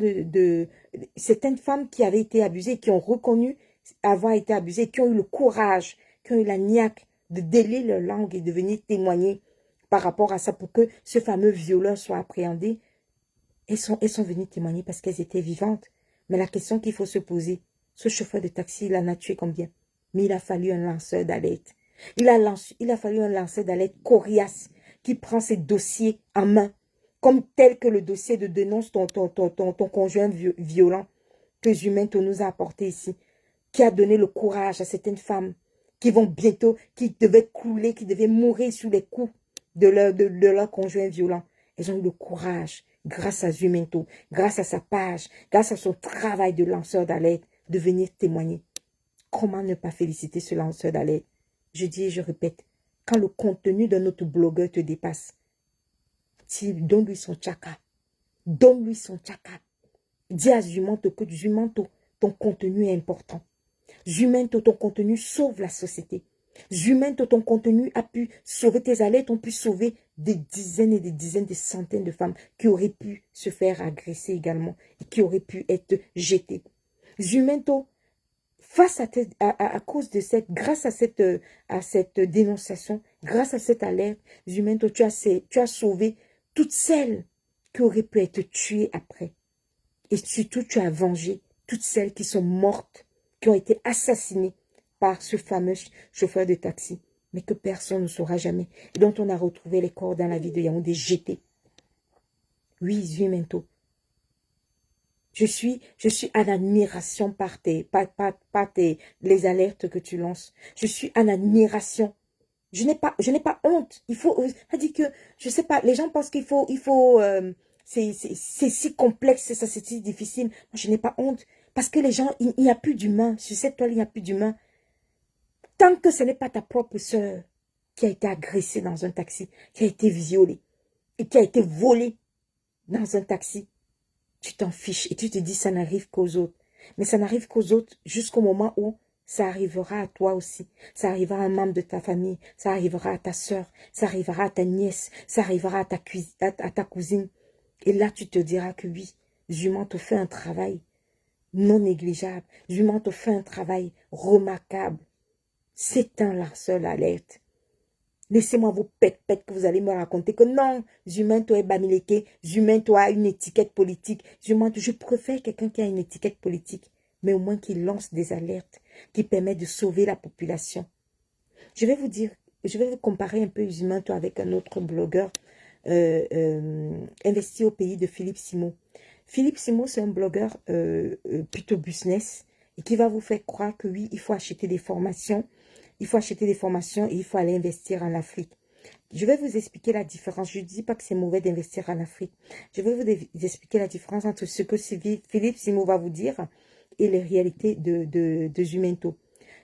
certaines femmes qui avaient été abusées, qui ont reconnu avoir été abusées, qui ont eu le courage, qui ont eu la niaque de délier leur langue et de venir témoigner par rapport à ça pour que ce fameux violeur soit appréhendé. Elles sont venues témoigner parce qu'elles étaient vivantes. Mais la question qu'il faut se poser, ce chauffeur de taxi, il en a tué combien? Mais il a fallu un lanceur d'alerte. Il a fallu un lanceur d'alerte coriace qui prend ses dossiers en main, comme tel que le dossier de dénonce ton conjoint violent que Zuimento nous a apporté ici, qui a donné le courage à certaines femmes qui vont bientôt, qui devaient couler, qui devaient mourir sous les coups de leur conjoint violent. Elles ont eu le courage, grâce à Zuimento, grâce à sa page, grâce à son travail de lanceur d'alerte, de venir témoigner. Comment ne pas féliciter ce lanceur d'alerte? Je dis et je répète, quand le contenu de notre blogueur te dépasse, donne-lui son tchaka. Donne-lui son tchaka. Dis à Zuimento que Zuimento, ton contenu est important. Zuimento, ton contenu sauve la société. Zuimento, ton contenu a pu sauver tes alertes, ont pu sauver des dizaines et des dizaines, des centaines de femmes qui auraient pu se faire agresser également et qui auraient pu être jetées. Zuimento, à cause de grâce à cette dénonciation, grâce à cette alerte, Zuimento, tu as sauvé toutes celles qui auraient pu être tuées après. Et surtout, tu as vengé toutes celles qui sont mortes, qui ont été assassinées par ce fameux chauffeur de taxi, mais que personne ne saura jamais, et dont on a retrouvé les corps dans la ville de Yaoundé jetés. Oui, Zuimento. Je suis en admiration par les alertes que tu lances. Je suis en admiration. Je n'ai pas honte. Il faut, c'est-à-dire que, je sais pas, les gens pensent c'est si complexe, c'est si difficile. Moi, je n'ai pas honte. Parce que les gens, il n'y a plus d'humain. Sur cette toile, il n'y a plus d'humain. Tant que ce n'est pas ta propre sœur qui a été agressée dans un taxi, qui a été violée et qui a été volée dans un taxi, tu t'en fiches et tu te dis ça n'arrive qu'aux autres. Mais ça n'arrive qu'aux autres jusqu'au moment où ça arrivera à toi aussi. Ça arrivera à un membre de ta famille, ça arrivera à ta soeur, ça arrivera à ta nièce, ça arrivera à ta cousine. Et là, tu te diras que oui, Zuimento fait un travail non négligeable. Zuimento fait un travail remarquable. C'est un lanceur d'alerte. Laissez-moi vos pètes que vous allez me raconter que non, Zuimento est bamileke, Zuimento a une étiquette politique. Zuimento, je préfère quelqu'un qui a une étiquette politique, mais au moins qui lance des alertes, qui permet de sauver la population. Je vais vous comparer un peu Zuimento avec un autre blogueur investi au pays de Philippe Simon. Philippe Simo, c'est un blogueur plutôt business et qui va vous faire croire que oui, il faut acheter des formations. Il faut acheter des formations et il faut aller investir en Afrique. Je vais vous expliquer la différence. Je ne dis pas que c'est mauvais d'investir en Afrique. Je vais vous expliquer la différence entre ce que Philippe Simo va vous dire et les réalités de Zumento.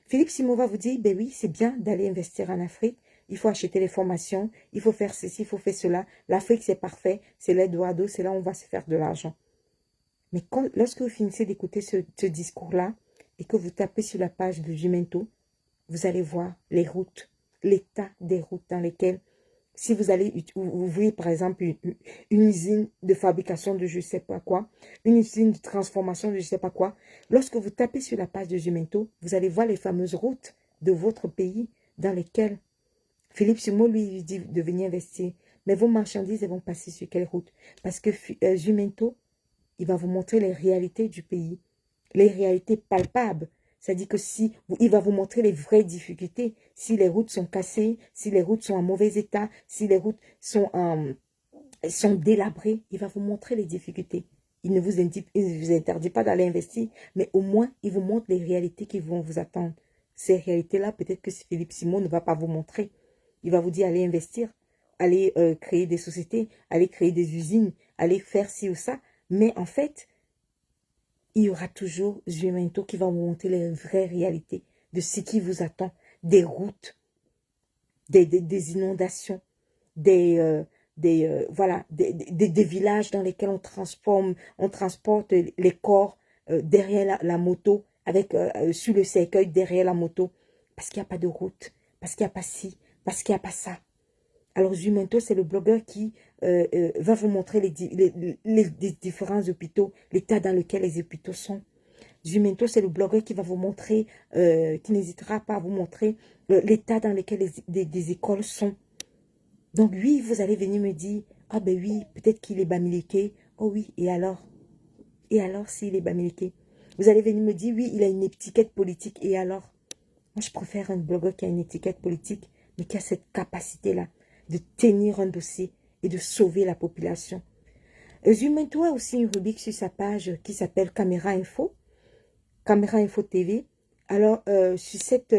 Philippe Simo va vous dire, ben oui, c'est bien d'aller investir en Afrique. Il faut acheter les formations, il faut faire ceci, il faut faire cela. L'Afrique, c'est parfait, c'est l'Eldorado, c'est là où on va se faire de l'argent. Mais lorsque vous finissez d'écouter ce discours-là et que vous tapez sur la page de Zumento, vous allez voir les routes, l'état des routes dans lesquelles, si vous allez, vous voyez par exemple une usine de fabrication de je ne sais pas quoi, une usine de transformation de je ne sais pas quoi, lorsque vous tapez sur la page de Zumento, vous allez voir les fameuses routes de votre pays dans lesquelles Philippe Simo lui dit de venir investir. Mais vos marchandises, elles vont passer sur quelle route? Parce que Zumento, il va vous montrer les réalités du pays, les réalités palpables. C'est-à-dire que si il va vous montrer les vraies difficultés, si les routes sont cassées, si les routes sont en mauvais état, si les routes sont délabrées, il va vous montrer les difficultés. Il ne vous interdit pas d'aller investir, mais au moins, il vous montre les réalités qui vont vous attendre. Ces réalités-là, peut-être que Philippe Simon ne va pas vous montrer. Il va vous dire, allez investir, allez créer des sociétés, allez créer des usines, allez faire ci ou ça. Mais en fait, il y aura toujours Zumento qui va vous montrer les vraies réalités de ce qui vous attend, des routes, des inondations, voilà, des villages dans lesquels on transporte les corps derrière la moto, avec sur le cercueil derrière la moto, parce qu'il n'y a pas de route, parce qu'il n'y a pas ci, parce qu'il n'y a pas ça. Alors, Zumento, c'est le blogueur qui va vous montrer les différents hôpitaux, l'état dans lequel les hôpitaux sont. Zumento, c'est le blogueur qui va vous montrer, qui n'hésitera pas à vous montrer l'état dans lequel des écoles sont. Donc, oui, vous allez venir me dire, ah ben oui, peut-être qu'il est bamiliqué. Oh oui, et alors? Et alors s'il est bamiliqué? Vous allez venir me dire, oui, il a une étiquette politique. Et alors? Moi, je préfère un blogueur qui a une étiquette politique, mais qui a cette capacité-là de tenir un dossier et de sauver la population. Zumento a aussi une rubrique sur sa page qui s'appelle Caméra Info, Caméra Info TV. Alors, dans cette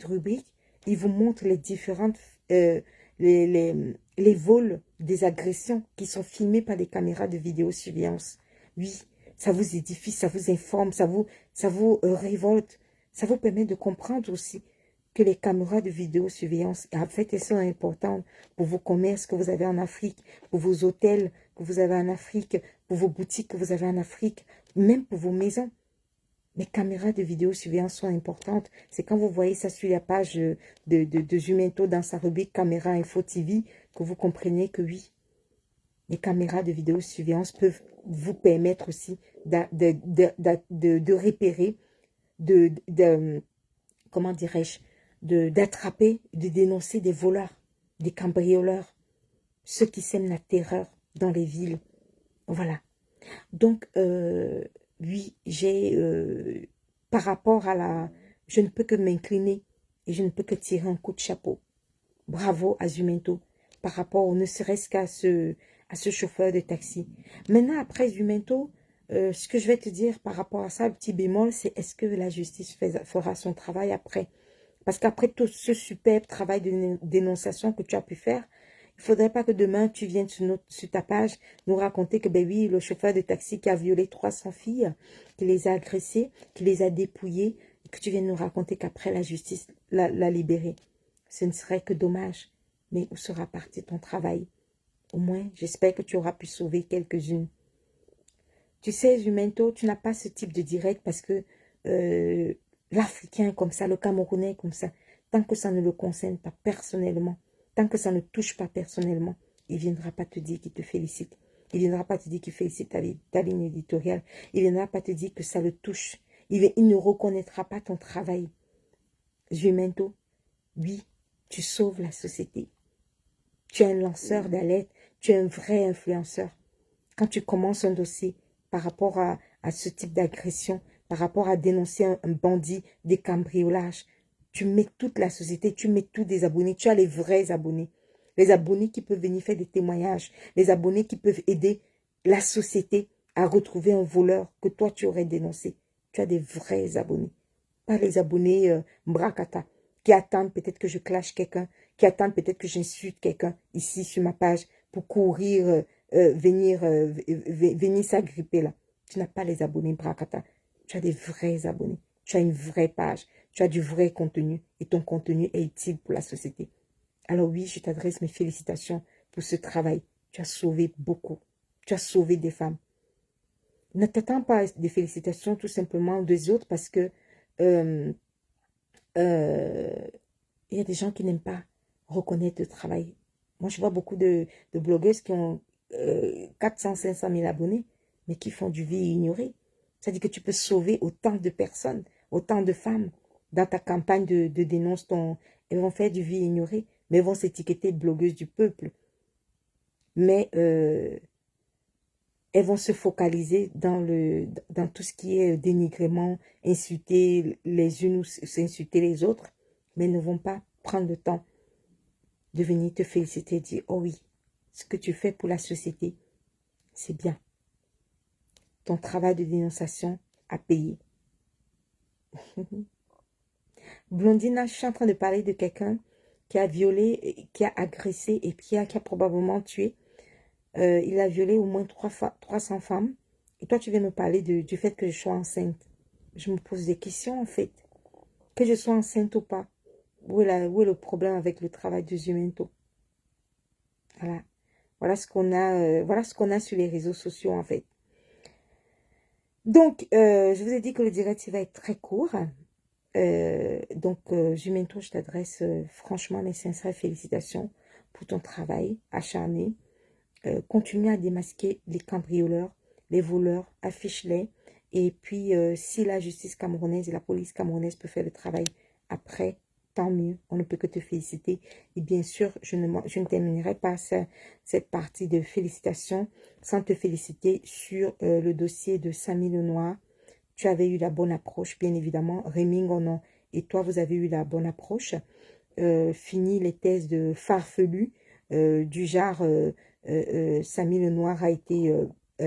rubrique, il vous montre les différentes, les vols des agressions qui sont filmés par des caméras de vidéosurveillance. Oui, ça vous édifie, ça vous informe, ça vous révolte. Ça vous permet de comprendre aussi que les caméras de vidéosurveillance, en fait, elles sont importantes pour vos commerces que vous avez en Afrique, pour vos hôtels que vous avez en Afrique, pour vos boutiques que vous avez en Afrique, même pour vos maisons. Les caméras de vidéosurveillance sont importantes. C'est quand vous voyez ça sur la page de Zumento dans sa rubrique Caméra Info TV que vous comprenez que oui, les caméras de vidéosurveillance peuvent vous permettre aussi de repérer, comment dirais-je, d'attraper, de dénoncer des voleurs, des cambrioleurs, ceux qui sèment la terreur dans les villes. Voilà. Donc, oui, par rapport à je ne peux que m'incliner et je ne peux que tirer un coup de chapeau. Bravo à Zumento par rapport ne serait-ce qu'à ce chauffeur de taxi. Maintenant, après Zumento, ce que je vais te dire par rapport à ça, le petit bémol, c'est est-ce que la justice fera son travail après? Parce qu'après tout ce superbe travail de dénonciation que tu as pu faire, il ne faudrait pas que demain, tu viennes sur ta page nous raconter que, ben oui, le chauffeur de taxi qui a violé 300 filles, qui les a agressées, qui les a dépouillées, et que tu viennes nous raconter qu'après la justice l'a libéré. Ce ne serait que dommage. Mais où sera parti ton travail? Au moins, j'espère que tu auras pu sauver quelques-unes. Tu sais, Zumento, tu n'as pas ce type de direct parce que l'Africain comme ça, le Camerounais comme ça, tant que ça ne le concerne pas personnellement, tant que ça ne touche pas personnellement, il ne viendra pas te dire qu'il te félicite. Il ne viendra pas te dire qu'il félicite ta ligne éditoriale. Il ne viendra pas te dire que ça le touche. Il ne reconnaîtra pas ton travail. Zumento, oui, tu sauves la société. Tu es un lanceur d'alerte. Tu es un vrai influenceur. Quand tu commences un dossier par rapport à ce type d'agression, par rapport à dénoncer un bandit, des cambriolages, tu mets toute la société, tu mets tous des abonnés, tu as les vrais abonnés. Les abonnés qui peuvent venir faire des témoignages, les abonnés qui peuvent aider la société a retrouvé un voleur que toi tu aurais dénoncé. Tu as des vrais abonnés. Pas les abonnés bracata, qui attendent peut-être que je clash quelqu'un, qui attendent peut-être que j'insulte quelqu'un ici sur ma page pour courir, venir s'agripper là. Tu n'as pas les abonnés bracata. Tu as des vrais abonnés. Tu as une vraie page. Tu as du vrai contenu et ton contenu est utile pour la société. Alors oui, je t'adresse mes félicitations pour ce travail. Tu as sauvé beaucoup. Tu as sauvé des femmes. Ne t'attends pas des félicitations tout simplement des autres parce que euh, il y a des gens qui n'aiment pas reconnaître le travail. Moi, je vois beaucoup de blogueuses qui ont 400, 500 000 abonnés, mais qui font du vie ignoré. C'est-à-dire que tu peux sauver autant de personnes, autant de femmes dans ta campagne de dénonce ton... Elles vont faire du vie ignoré, mais elles vont s'étiqueter blogueuses du peuple. Mais elles vont se focaliser dans tout ce qui est dénigrement, insulter les unes ou s'insulter les autres, mais ne vont pas prendre le temps de venir te féliciter et dire, oh oui, ce que tu fais pour la société, c'est bien. Ton travail de dénonciation a payé. Blondina, je suis en train de parler de quelqu'un qui a violé, qui a agressé et qui a probablement tué. Il a violé au moins 300 femmes. Et toi, tu viens me parler du fait que je sois enceinte. Je me pose des questions, en fait. Que je sois enceinte ou pas. Où est le problème avec le travail de Zumento? Voilà. Voilà ce qu'on a sur les réseaux sociaux, en fait. Donc, je vous ai dit que le direct, il va être très court. Zumento, je t'adresse franchement mes sincères félicitations pour ton travail acharné. Continue à démasquer les cambrioleurs, les voleurs, affiche-les. Et puis, si la justice camerounaise et la police camerounaise peuvent faire le travail après, tant mieux. On ne peut que te féliciter. Et bien sûr, je ne terminerai pas cette partie de félicitations sans te féliciter sur le dossier de Samy Lenoir. Tu avais eu la bonne approche, bien évidemment. Rémi Ngonon et toi, vous avez eu la bonne approche. Fini les thèses de farfelus du genre Samy Lenoir a été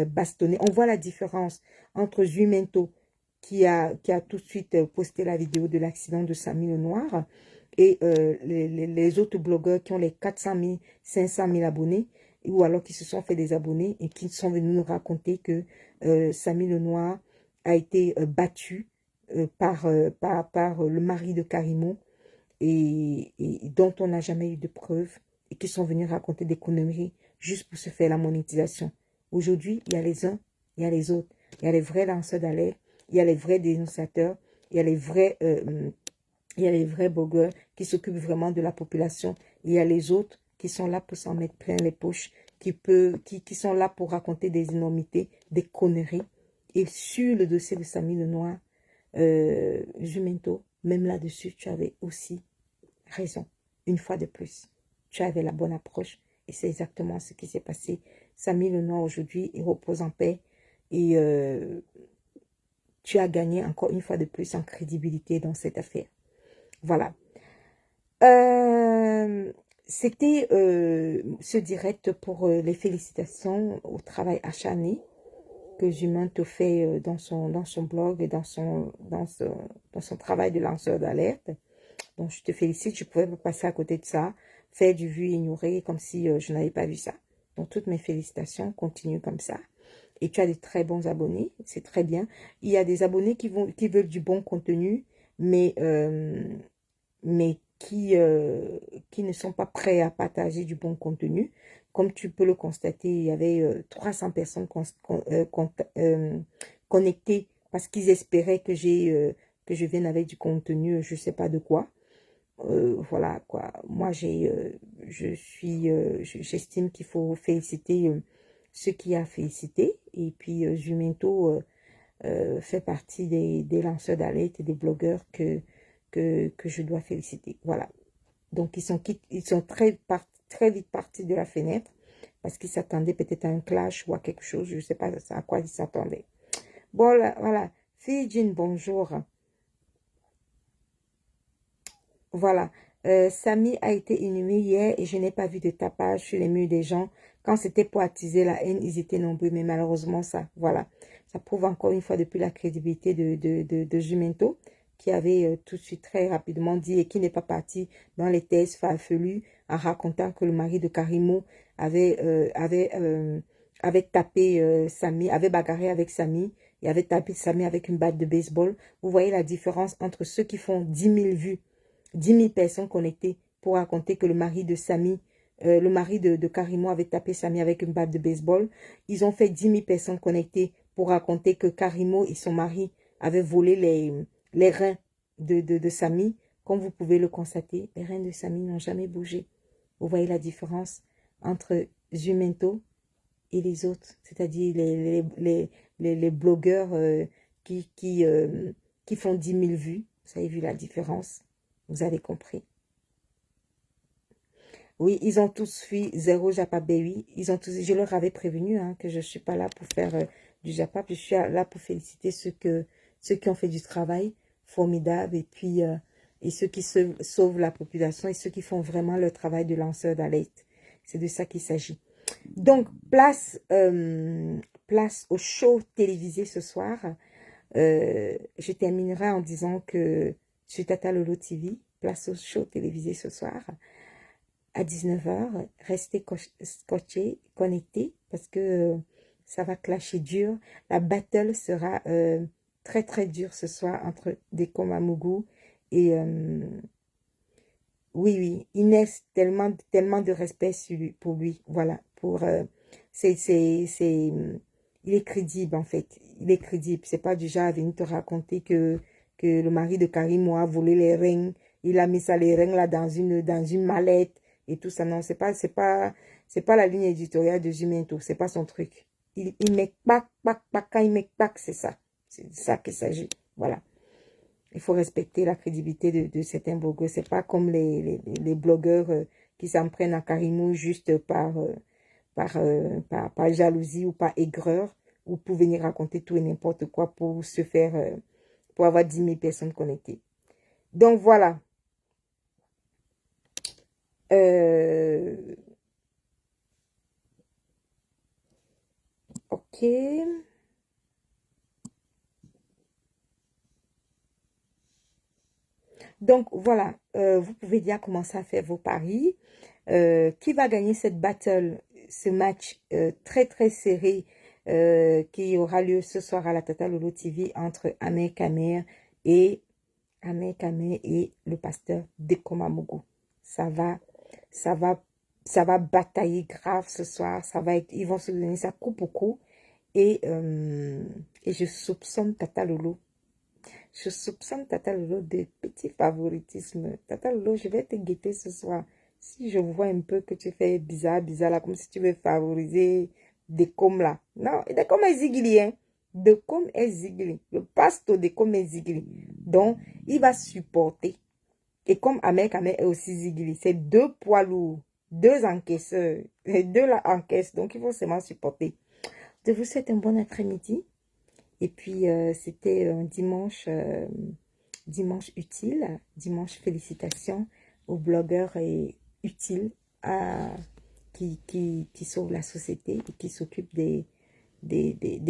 bastonné. On voit la différence entre Zumento qui a tout de suite posté la vidéo de l'accident de Samy Lenoir et les autres blogueurs qui ont les 400 000, 500 000 abonnés ou alors qui se sont fait des abonnés et qui sont venus nous raconter que Samy Lenoir a été battu par le mari de Karimo et dont on n'a jamais eu de preuves et qui sont venus raconter des conneries juste pour se faire la monétisation. Aujourd'hui, il y a les uns, il y a les autres. Il y a les vrais lanceurs d'alerte, il y a les vrais dénonciateurs, il y a les vrais blogueurs qui s'occupent vraiment de la population. Il y a les autres qui sont là pour s'en mettre plein les poches, qui sont là pour raconter des énormités, des conneries. Et sur le dossier de Samy Lenoir, Jumento, même là-dessus, tu avais aussi raison. Une fois de plus, tu avais la bonne approche et c'est exactement ce qui s'est passé. Samy Lenoir aujourd'hui, il repose en paix et tu as gagné encore une fois de plus en crédibilité dans cette affaire. Voilà. C'était ce direct pour les félicitations au travail acharné que Zumento fait dans son blog et dans son travail de lanceur d'alerte. Donc, je te félicite, je ne pouvais pas passer à côté de ça, faire du vu ignorer comme si je n'avais pas vu ça. Donc, toutes mes félicitations, continue comme ça. Et tu as des très bons abonnés, c'est très bien. Il y a des abonnés qui veulent du bon contenu, mais qui ne sont pas prêts à partager du bon contenu. Comme tu peux le constater, il y avait 300 personnes connectées parce qu'ils espéraient que je vienne avec du contenu, je ne sais pas de quoi. Voilà quoi. Moi, j'estime qu'il faut féliciter ceux qui a félicité. Et puis, Jumento fait partie des lanceurs d'alerte et des blogueurs que je dois féliciter. Voilà. Donc, ils sont très vite partis de la fenêtre parce qu'ils s'attendaient peut-être à un clash ou à quelque chose. Je ne sais pas à quoi ils s'attendaient. Bon, voilà. Fille Jean, bonjour. Voilà. Samy a été inhumé hier et je n'ai pas vu de tapage sur les murs des gens. Quand c'était pour attiser la haine, ils étaient nombreux, mais malheureusement, ça, voilà. Ça prouve encore une fois depuis la crédibilité de Jumento, qui avait tout de suite très rapidement dit et qui n'est pas parti dans les thèses farfelues en racontant que le mari de Karimo avait tapé Samy, avait bagarré avec Samy et avait tapé Samy avec une batte de baseball. Vous voyez la différence entre ceux qui font 10 000 vues, 10 000 personnes connectées pour raconter que le mari de Samy, le mari de Karimo avait tapé Samy avec une batte de baseball. Ils ont fait 10 000 personnes connectées pour raconter que Karimo et son mari avaient volé les reins de Samy. Comme vous pouvez le constater, les reins de Samy n'ont jamais bougé. Vous voyez la différence entre Jumento et les autres, c'est-à-dire les blogueurs qui font 10 000 vues. Vous avez vu la différence? Vous avez compris. Oui, ils ont tous fui zéro Japap Baby. Ils ont tous, je leur avais prévenu que je ne suis pas là pour faire du Japap. Je suis là pour féliciter ceux qui ont fait du travail formidable et puis et ceux qui sauvent la population et ceux qui font vraiment le travail de lanceur d'alerte. C'est de ça qu'il s'agit. Donc, place au show télévisé ce soir. Je terminerai en disant que sur Tata Lolo TV, place au show télévisé ce soir à 19 h. Restez scotchés, connectés parce que ça va clasher dur. La battle sera très très dure ce soir entre Dekom Amougou et oui, Inès, tellement de respect pour lui. Voilà, il est crédible en fait. Il est crédible. C'est pas du genre à venir te raconter que le mari de Karim a volé les rings. Il a mis ça, les rings là, dans une mallette et tout ça. Non, c'est pas la ligne éditoriale de Jumento. C'est pas son truc. Il met pac, quand il met pac, c'est ça. C'est de ça qu'il s'agit. Voilà. Il faut respecter la crédibilité de certains blogueurs. C'est pas comme les blogueurs qui s'en prennent à Karimou juste par jalousie ou par aigreur ou pour venir raconter tout et n'importe quoi pour se faire, pour avoir 10 000 personnes connectées. Donc voilà. Ok. Donc voilà, vous pouvez déjà commencer à faire vos paris. Qui va gagner cette battle, ce match très très serré qui aura lieu ce soir à la Tata Lolo TV entre Ahmed Kamer et le pasteur Dekom Amougou. Ça va batailler grave ce soir. Ils vont se donner ça coup pour coup. Et je soupçonne Tata Lolo. Je soupçonne Tata Lolo de petit favoritisme. Tata Lolo, je vais te guetter ce soir. Si je vois un peu que tu fais bizarre là, comme si tu veux favoriser Dekom là. Non, Dekom est zigli, hein. Dekom est zigli. Le pasteur Dekom est zigli. Donc, il va supporter. Et comme Ahmed est aussi zigli, c'est deux poids lourds, deux encaisseurs. Les deux là encaissent, donc il faut seulement supporter. Je vous souhaite un bon après-midi. Et puis, c'était un dimanche utile. Dimanche félicitations aux blogueurs et utiles qui sauvent la société et qui s'occupent des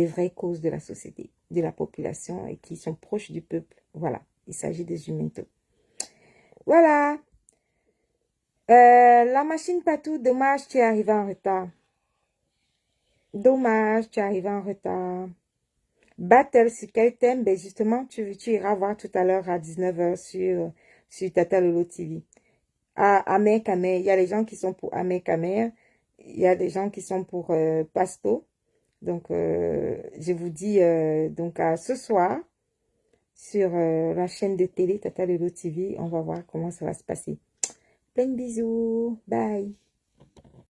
vraies causes de la société, de la population et qui sont proches du peuple. Voilà, il s'agit des Jumento. Voilà. La machine Patou, dommage, tu es arrivé en retard. Dommage, tu es arrivé en retard. Battle, sur quel thème? Ben justement, tu iras voir tout à l'heure à 19 h sur Tata Lolo TV. Ahmed Kamer, il y a les gens qui sont pour Ahmed Kamer, il y a des gens qui sont pour Pasto. Donc, je vous dis donc à ce soir sur la chaîne de télé Tata Lolo TV. On va voir comment ça va se passer. Plein de bisous. Bye.